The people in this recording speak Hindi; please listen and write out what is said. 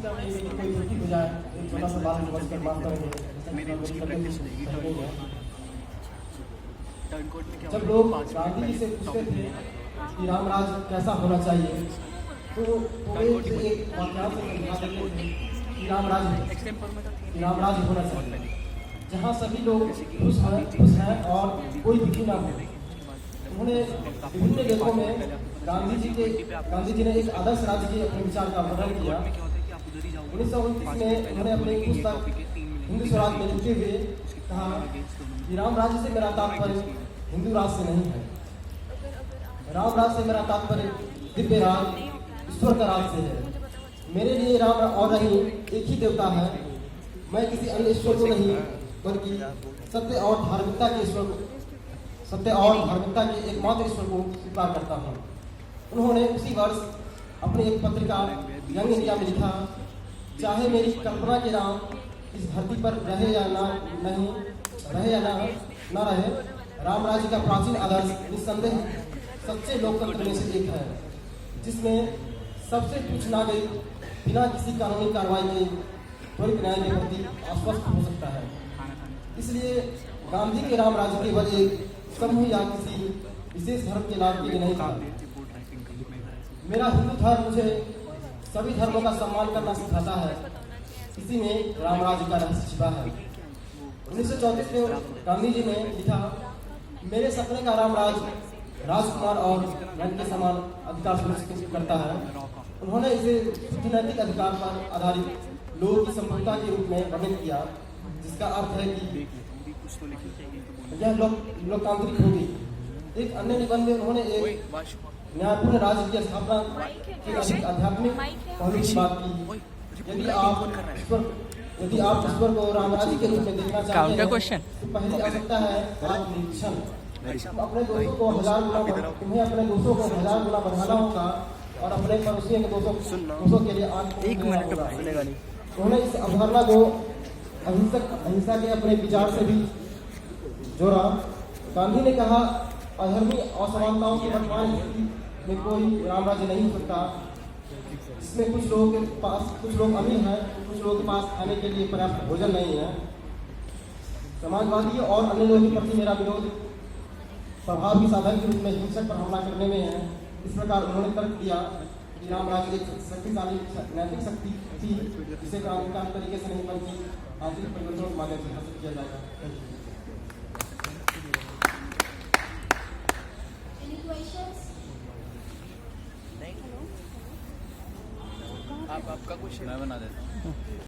आवश्यकता नहीं है कि कोई त्रुटि हो जाए, एक छोटा सा बात बस कर माफ करेंगे। जब लोग गांधी जी से पूछते थे कि रामराज कैसा होना चाहिए, तो थोड़े से एक वाक्यांश से समझा देते थे कि रामराज होना चाहिए जहाँ सभी लोग खुश हैं और कोई दुखी ना हो। उन्होंने विभिन्न लेखों में गांधी जी ने एक आदर्श राज्य के अपने विचार का वर्णन किया। 1929 में उन्होंने अपनी पुस्तक हिंदू स्वराज में लिखते हुए कहा कि राम राज्य से मेरा तात्पर्य हिंदू राज से नहीं है, राम राज से मेरा तात्पर्य दिव्य राज ईश्वर का राज से है। मेरे लिए राम और रहीम एक ही देवता है। मैं किसी अन्य ईश्वर को नहीं बल्कि सत्य और धार्मिकता के एकमात्र ईश्वर को स्वीकार करता हूँ। उन्होंने उसी वर्ष अपनी एक पत्रिका यंग इंडिया में लिखा, चाहे मेरी कल्पना के राम इस धरती पर रहे या ना रहे, राम राज्य का प्राचीन आदर्श निस्संदेह सच्चे लोकतंत्र में से एक है, जिसमें सबसे तुच्छ नागरिक बिना किसी कानूनी कार्रवाई के त्वरित न्याय के प्रति आश्वस्त हो सकता है। इसलिए गांधी के राम राज्य केवल एक समूह या किसी विशेष धर्म के लाभ के लिए नहीं था। मेरा हिंदू धर्म मुझे सभी धर्मों का सम्मान करना सिखाता है। इसी में राम राज्य का रहस्य छिपा है। 1934 में गांधी जी ने लिखा, मेरे सपने का राम राज राजकुमार और रंग के समान अधिकार सुनिश्चित करता है। उन्होंने इसे नैतिक अधिकार पर आधारित लोगों की संप्रभुता के रूप में वर्णित किया, जिसका अर्थ है कि यह लोकतांत्रिक होगी। एक अन्य निबंध में उन्होंने एक न्यायपूर्ण राज्य की स्थापना की आध्यात्मिक पहलू की बात की। यदि आप ईश्वर को राम राज्य के रूप में देखना चाहते हैं, तो पहली आवश्यकता है आत्मनिरीक्षण। तुम्हें अपने दोषों को 1000 गुना बढ़ाना होगा और अपने पड़ोसियों के दोषों के लिए उन्होंने इस अवधारणा को अहिंसा के अपने विचार से भी जोड़ा। गांधी ने कहा, अधर्मी असमानताओं की वर्तमान स्थिति में कोई राम राज्य नहीं हो सकता, जिसमें कुछ लोग अमीर हैं, कुछ लोगों के पास खाने के लिए पर्याप्त भोजन नहीं है। समाजवादी और अन्य लोगों के प्रति मेरा विरोध प्रभाव की साधन के रूप में हिंसक पर हमला करने में है। इस प्रकार उन्होंने तर्क दिया कि राम राज्य एक शक्तिशाली नैतिक शक्ति थी, जिसे क्रांतिकारी तरीके से नहीं बल्कि आंतरिक परिवर्तनों के माध्यम से हासिल किया जाएगा। आपका क्वेश्चन मैं बना देता हूँ।